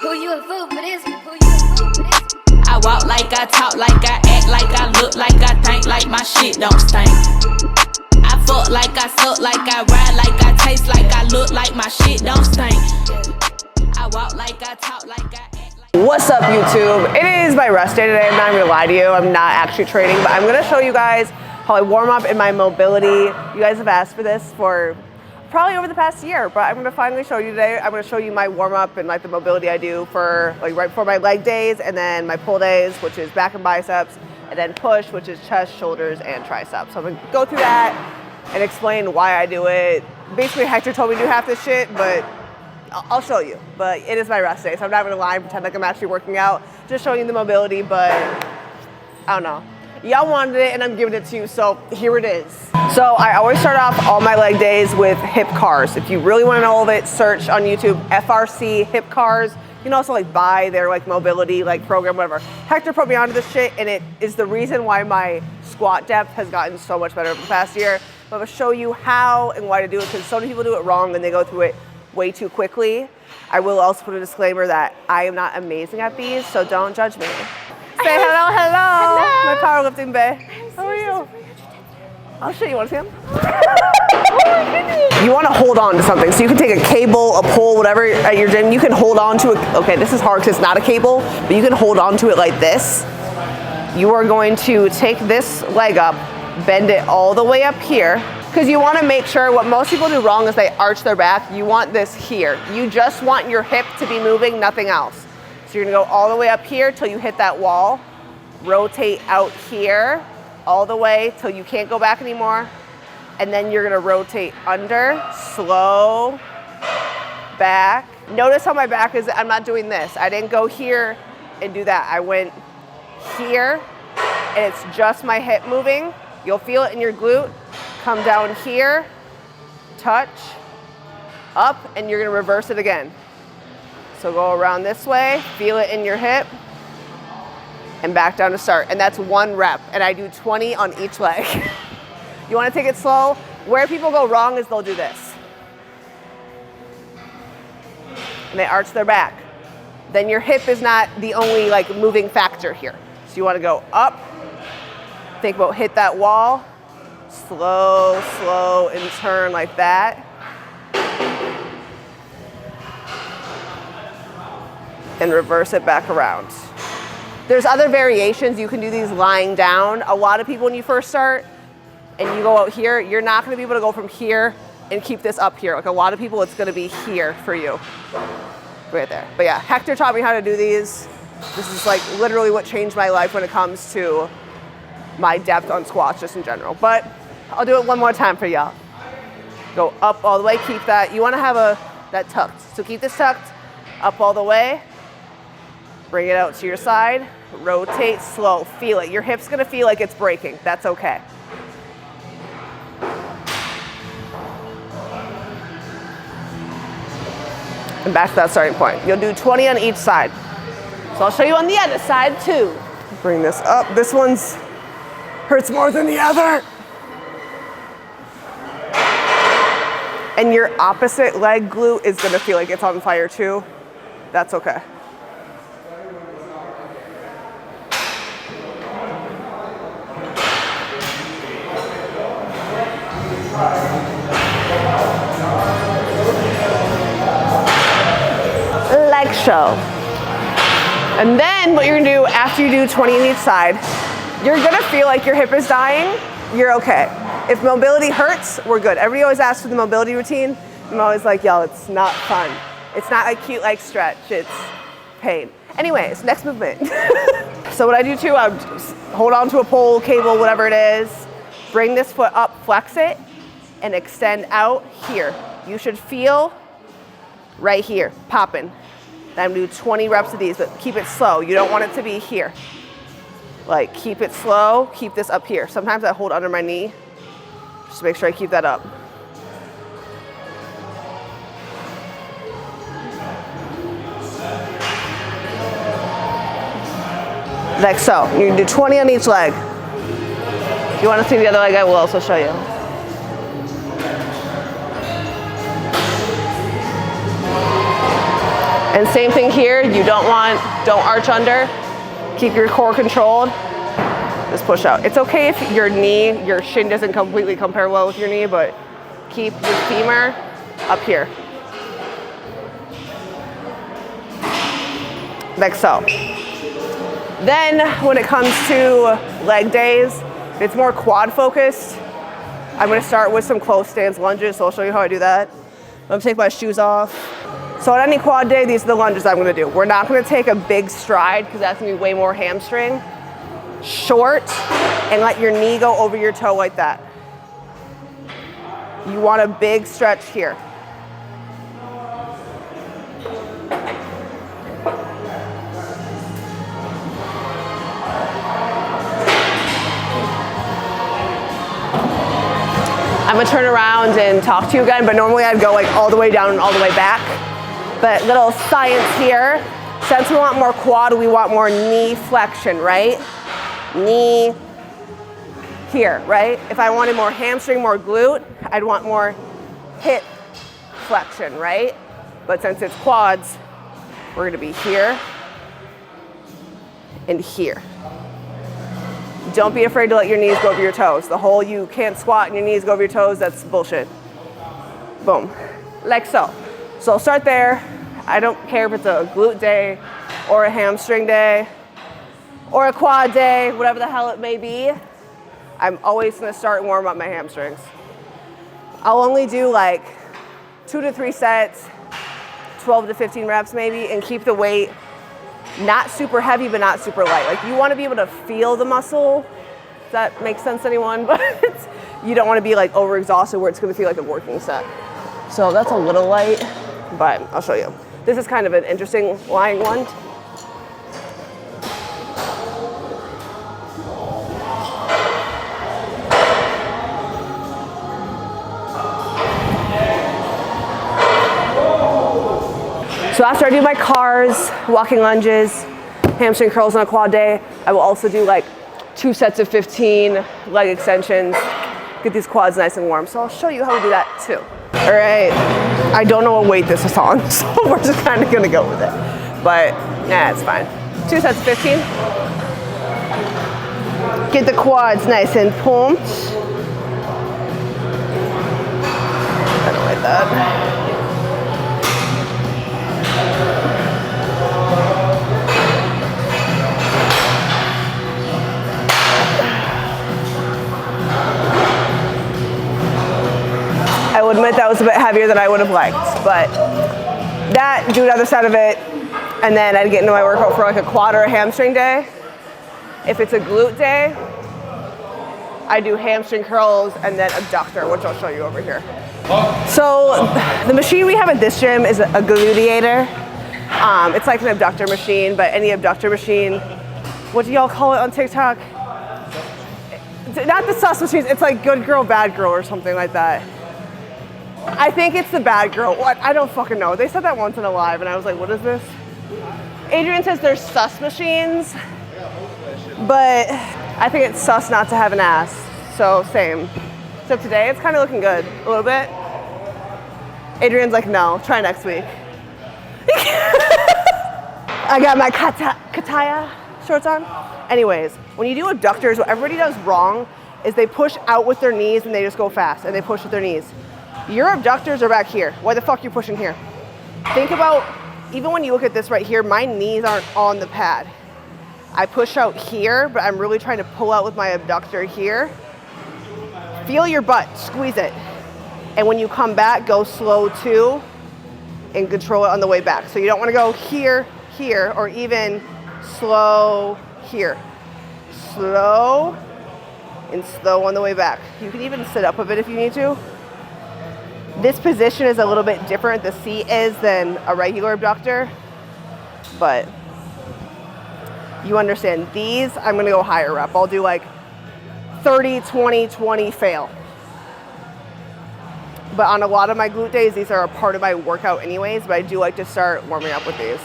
Who you a fool for this? Who you a fool for this? I walk like I talk like I act like I look like I think like my shit don't stink. I fuck like I suck like I ride like I taste like I look like my shit don't stink. I walk like I talk like I act like. What's up, YouTube? It is my rest day today. I'm not gonna lie to you, I'm not actually training, but I'm gonna show you guys how I warm up in my mobility. You guys have asked for this for probably over the past year, but I'm gonna finally show you today. I'm gonna show you my warm up and like the mobility I do for like right before my leg days, and then my pull days, which is back and biceps, and then push, which is chest, shoulders, and triceps. So I'm gonna go through that and explain why I do it. Basically, Hector told me to do half this shit, but I'll show you. But it is my rest day, so I'm not gonna lie and pretend like I'm actually working out. Just showing you the mobility, but I don't know. Y'all wanted it and I'm giving it to you, so here it is. So I always start off all my leg days with hip cars. If you really want to know all of it, search on YouTube, FRC hip cars. You can also like buy their like mobility like program, whatever. Hector put me onto this shit, and it is the reason why my squat depth has gotten so much better over the past year. But I'm gonna show you how and why to do it, because so many people do it wrong and they go through it way too quickly. I will also put a disclaimer that I am not amazing at these, so don't judge me. Say hello, hello, my powerlifting bae. How are you? I'll show you. Want to see them? You want to hold on to something, so you can take a cable, a pole, whatever at your gym. You can hold on to it. Okay, this is hard because it's not a cable, but you can hold on to it like this. You are going to take this leg up, bend it all the way up here, because you want to make sure. What most people do wrong is they arch their back. You want this here. You just want your hip to be moving, nothing else. So you're gonna go all the way up here till you hit that wall, rotate out here, all the way till you can't go back anymore, and then you're gonna rotate under, slow, back. Notice how my back is, I'm not doing this. I didn't go here and do that. I went here, and it's just my hip moving. You'll feel it in your glute. Come down here, touch, up, and you're gonna reverse it again. So go around this way, feel it in your hip, and back down to start. And that's 1 rep, and I do 20 on each leg. You wanna take it slow? Where people go wrong is they'll do this. And they arch their back. Then your hip is not the only like moving factor here. So you wanna go up, think about hit that wall, slow, slow, and turn like that. And reverse it back around. There's other variations. You can do these lying down. A lot of people, when you first start and you go out here, you're not gonna be able to go from here and keep this up here. Like a lot of people, it's gonna be here for you, right there. But yeah, Hector taught me how to do these. This is like literally what changed my life when it comes to my depth on squats just in general. But I'll do it one more time for y'all. Go up all the way, keep that. You wanna have that tucked. So keep this tucked, up all the way. Bring it out to your side, rotate slow, feel it. Your hip's gonna feel like it's breaking, that's okay. And back to that starting point. You'll do 20 on each side. So I'll show you on the other side too. Bring this up. This one's hurts more than the other. And your opposite leg glute is gonna feel like it's on fire too. That's okay. Leg show. And then what you're gonna do after you do 20 on each side, you're gonna feel like your hip is dying, you're okay. If mobility hurts, we're good. Everybody always asks for the mobility routine. I'm always like, y'all, it's not fun. It's not a cute like stretch, it's pain. Anyways, next movement. So what I do too, I hold on to a pole, cable, whatever it is, bring this foot up, flex it, and extend out here. You should feel right here, popping. Then I'm gonna do 20 reps of these, but keep it slow. You don't want it to be here. Like, keep it slow, keep this up here. Sometimes I hold under my knee, just to make sure I keep that up. Like so. You're gonna do 20 on each leg. If you wanna see the other leg, I will also show you. And same thing here, don't arch under. Keep your core controlled. Just push out. It's okay if your shin doesn't completely come parallel with your knee, but keep your femur up here. Like so. Then when it comes to leg days, it's more quad focused. I'm gonna start with some close stance lunges, so I'll show you how I do that. I'm gonna take my shoes off. So on any quad day, these are the lunges I'm gonna do. We're not gonna take a big stride because that's gonna be way more hamstring. Short, and let your knee go over your toe like that. You want a big stretch here. I'm gonna turn around and talk to you again, but normally I'd go like all the way down and all the way back. But little science here. Since we want more quad, we want more knee flexion, right? Knee here, right? If I wanted more hamstring, more glute, I'd want more hip flexion, right? But since it's quads, we're gonna be here and here. Don't be afraid to let your knees go over your toes. The whole you can't squat and your knees go over your toes, that's bullshit. Boom, like so. So start there. I don't care if it's a glute day or a hamstring day or a quad day, whatever the hell it may be. I'm always gonna start and warm up my hamstrings. I'll only do like 2 to 3 sets, 12 to 15 reps maybe, and keep the weight not super heavy, but not super light. Like you wanna be able to feel the muscle. Does that make sense to anyone? But you don't wanna be like overexhausted where it's gonna feel like a working set. So that's a little light, but I'll show you. This is kind of an interesting lying one. So after I do my cars, walking lunges, hamstring curls on a quad day, I will also do like 2 sets of 15 leg extensions, get these quads nice and warm. So I'll show you how we do that too. All right, I don't know what weight this is on, so we're just kind of gonna go with it. But yeah, it's fine. 2 sets of 15. Get the quads nice and pumped. I don't like that. I will admit that was a bit heavier than I would have liked, but that, do another set of it, and then I'd get into my workout for like a quad or a hamstring day. If it's a glute day, I do hamstring curls and then abductor, which I'll show you over here. So the machine we have at this gym is a gluteator. It's like an abductor machine, but any abductor machine, what do y'all call it on TikTok? Not the sus machines, it's like good girl, bad girl or something like that. I think it's the bad girl. What? I don't fucking know. They said that once in a live and I was like, what is this? Adrian says there's sus machines, but I think it's sus not to have an ass. So same. So today it's kind of looking good, a little bit. Adrian's like, no, try next week. I got my kataya shorts on. Anyways, when you do abductors, what everybody does wrong is they push out with their knees and they just go fast and they push with their knees. Your abductors are back here. Why the fuck are you pushing here? Think about, even when you look at this right here, my knees aren't on the pad. I push out here, but I'm really trying to pull out with my abductor here. Feel your butt, squeeze it. And when you come back, go slow too, and control it on the way back. So you don't wanna go here, here, or even slow here. Slow, and slow on the way back. You can even sit up a bit if you need to. This position is a little bit different, the seat is, than a regular abductor, but you understand. These, I'm gonna go higher up. I'll do like 30, 20, 20, fail. But on a lot of my glute days, these are a part of my workout anyways, but I do like to start warming up with these.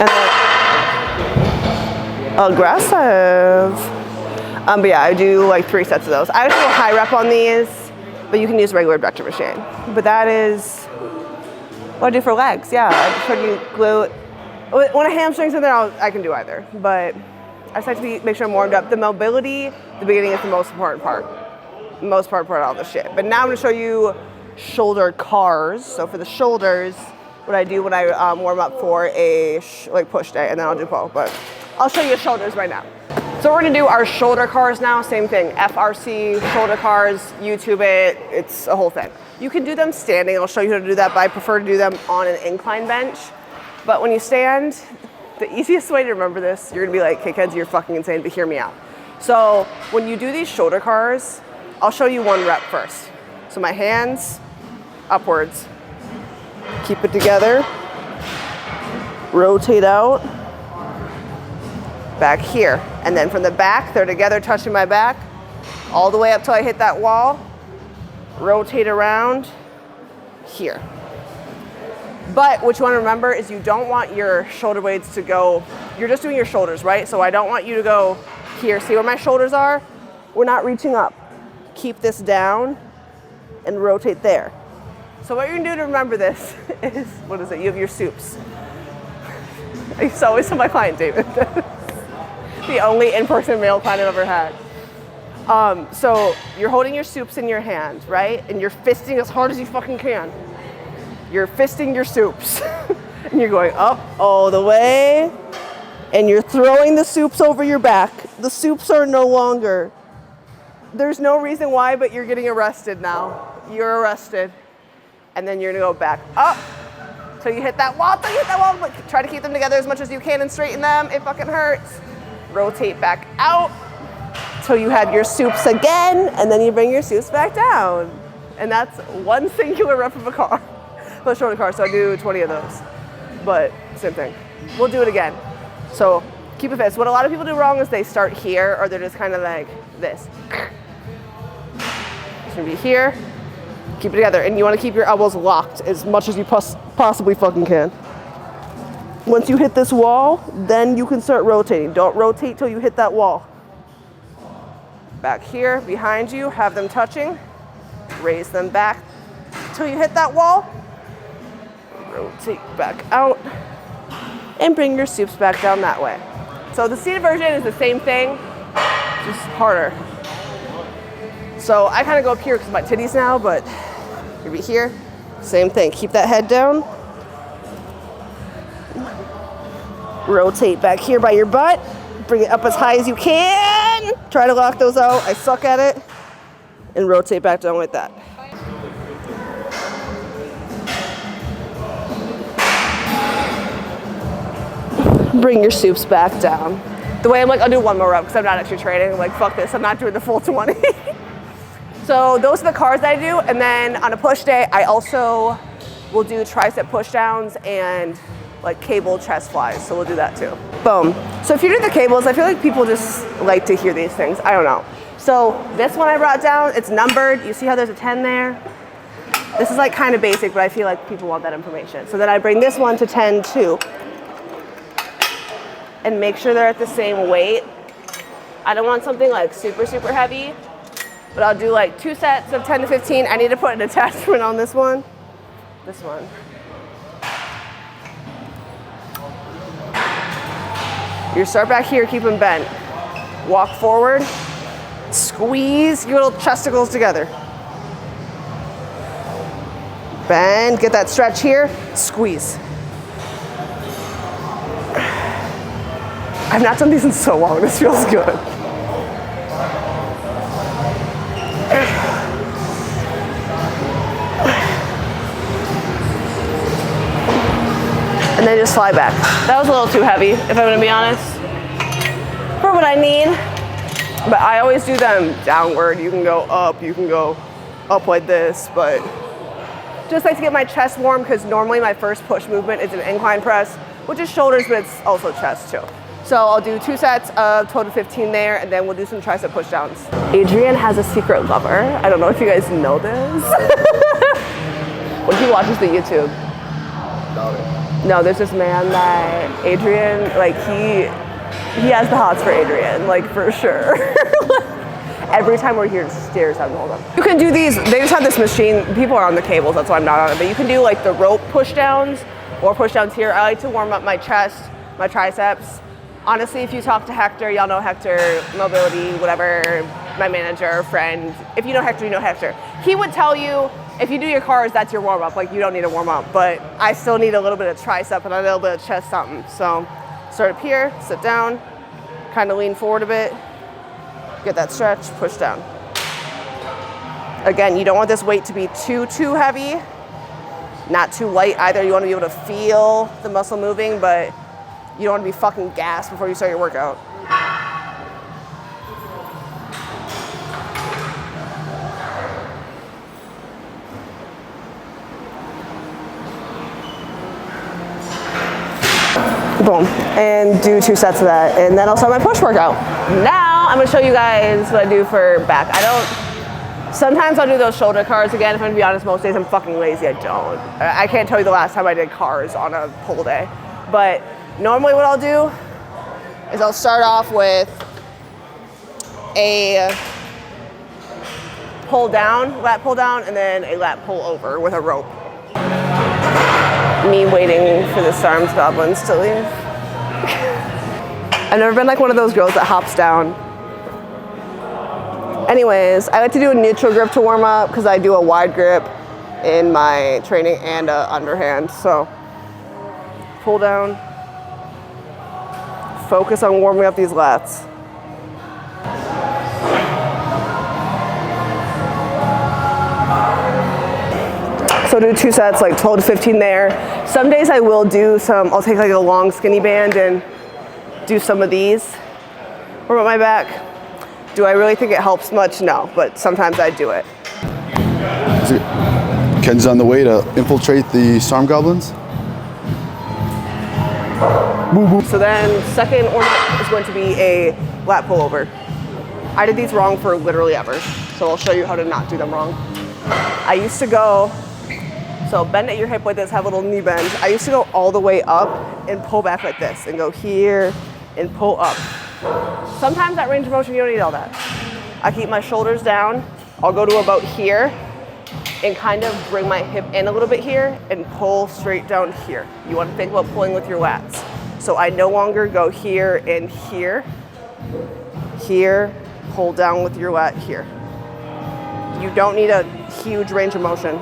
And then, aggressive. But yeah, I do like 3 sets of those. I just go high rep on these, but you can use a regular abductor machine. But that is what I do for legs. Yeah, I showed you glute. When a hamstring's in there, I can do either. But I just like to make sure I'm warmed up. The mobility, the beginning is the most important part. The most important part of all this shit. But now I'm gonna show you shoulder cars. So for the shoulders, what I do when I warm up for a like push day, and then I'll do pull. But I'll show you shoulders right now. So we're gonna do our shoulder cars now. Same thing, FRC, shoulder cars, YouTube it, it's a whole thing. You can do them standing. I'll show you how to do that, but I prefer to do them on an incline bench. But when you stand, the easiest way to remember this, you're gonna be like, hey Kenzie, you're fucking insane, but hear me out. So when you do these shoulder cars, I'll show you one rep first. So my hands upwards, keep it together, rotate out, back here. And then from the back, they're together touching my back, all the way up till I hit that wall, rotate around here. But what you want to remember is you don't want your shoulder blades to go, you're just doing your shoulders, right? So I don't want you to go here. See where my shoulders are? We're not reaching up. Keep this down and rotate there. So what you're gonna do to remember this is, what is it? You have your soups. I used to always tell my client, David, the only in-person male client I've ever had. So you're holding your soups in your hand, right? And you're fisting as hard as you fucking can. You're fisting your soups. And you're going up all the way. And you're throwing the soups over your back. The soups are no longer. There's no reason why, but you're getting arrested now. You're arrested. And then you're gonna go back up till you hit that wall, But try to keep them together as much as you can and straighten them. It fucking hurts. Rotate back out till you have your soups again, and then you bring your soups back down. And that's one singular rep of a car. For the shoulder car, so I do 20 of those. But same thing. We'll do it again. So keep it fast. What a lot of people do wrong is they start here, or they're just kind of like this. It's gonna be here. Keep it together, and you want to keep your elbows locked as much as you possibly fucking can. Once you hit this wall, then you can start rotating. Don't rotate till you hit that wall. Back here, behind you, have them touching. Raise them back till you hit that wall. Rotate back out and bring your soups back down that way. So the seated version is the same thing, just harder. So I kind of go up here because of my titties now, but you'll be here, same thing. Keep that head down. Rotate back here by your butt. Bring it up as high as you can. Try to lock those out. I suck at it. And rotate back down like that. Bring your soups back down. The way I'm like, I'll do one more rep because I'm not actually training. I'm like, fuck this, I'm not doing the full 20. So those are the cars that I do. And then on a push day, I also will do tricep push downs and like cable chest flies. So we'll do that too. Boom. So if you do the cables, I feel like people just like to hear these things. I don't know. So this one I brought down, it's numbered. You see how there's a 10 there? This is like kind of basic, but I feel like people want that information. So then I bring this one to 10 too. And make sure they're at the same weight. I don't want something like super, super heavy, but I'll do like 2 sets of 10 to 15. I need to put an attachment on this one. This one. You start back here, keep them bent. Walk forward, squeeze your little chesticles together. Bend, get that stretch here, squeeze. I've not done these in so long, this feels good. And then just fly back. That was a little too heavy, if I'm gonna be honest, for what I need. But I always do them downward. You can go up like this, but just like to get my chest warm because normally my first push movement is an incline press, which is shoulders, but it's also chest too. So I'll do 2 sets of 12 to 15 there, and then we'll do some tricep push downs. Adrian has a secret lover. I don't know if you guys know this. What if he watches the YouTube? No, there's this man that Adrian, like he has the hots for Adrian, like for sure. every time we're here, stairs have to hold up. You can do these, they just have this machine, people are on the cables, that's why I'm not on it, but you can do like the rope push downs or push downs here. I like to warm up my chest, my triceps. Honestly, if you talk to Hector, y'all know Hector, mobility, whatever, my manager, friend. If you know Hector, you know Hector. He would tell you, if you do your cars, that's your warm up. Like, you don't need to warm up, but I still need a little bit of tricep and a little bit of chest something. So start up here, sit down, kind of lean forward a bit, get that stretch, push down. Again, you don't want this weight to be too heavy, not too light either. You want to be able to feel the muscle moving, but you don't want to be fucking gassed before you start your workout. Boom, and do 2 sets of that, and then I'll start my push workout. Now, I'm gonna show you guys what I do for back. Sometimes I'll do those shoulder cars again. If I'm gonna be honest, most days I'm fucking lazy, I don't. I can't tell you the last time I did cars on a pull day. But normally what I'll do is I'll start off with a pull down, lat pull down, and then a lat pull over with a rope. Me waiting for the Sarms goblins to leave. I've never been like one of those girls that hops down. Anyways, I like to do a neutral grip to warm up because I do a wide grip in my training and a underhand. So pull down, focus on warming up these lats. So do 2 sets, like 12 to 15 there. Some days I will do some, I'll take like a long skinny band and do some of these. Warm up my back. Do I really think it helps much? No, but sometimes I do it. Ken's on the way to infiltrate the storm goblins. So then second warm-up is going to be a lat pull over. I did these wrong for literally ever, so I'll show you how to not do them wrong. I used to go, so bend at your hip like this, have a little knee bend. I used to go all the way up and pull back like this and go here and pull up. Sometimes that range of motion, you don't need all that. I keep my shoulders down. I'll go to about here and kind of bring my hip in a little bit here and pull straight down here. You want to think about pulling with your lats. So I no longer go here and here, pull down with your lat here. You don't need a huge range of motion.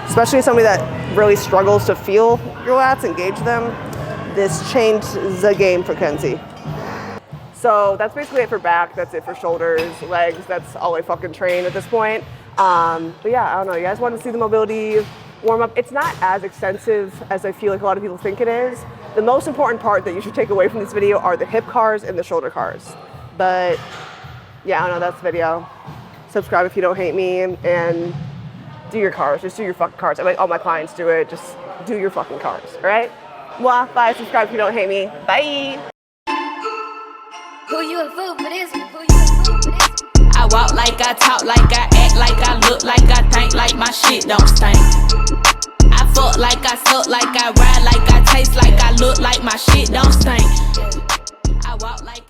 Especially somebody that really struggles to feel your lats, engage them. This changed the game for Kenzie. So that's basically it for back. That's it for shoulders, legs. That's all I fucking train at this point. But yeah, I don't know. You guys want to see the mobility warm up? It's not as extensive as I feel like a lot of people think it is. The most important part that you should take away from this video are the hip cars and the shoulder cars. But yeah, I don't know. That's the video. Subscribe if you don't hate me, and do your cars. Just do your fucking cars. I make all my clients do it. Just do your fucking cars. All right? Well, bye. Subscribe if you don't hate me. Bye. Who you a fool for this? Who you a fool for this? I walk like I talk like I act like I look like I think like my shit don't stink. I fuck like I suck like I ride like I taste like I look like my shit don't stink. I walk like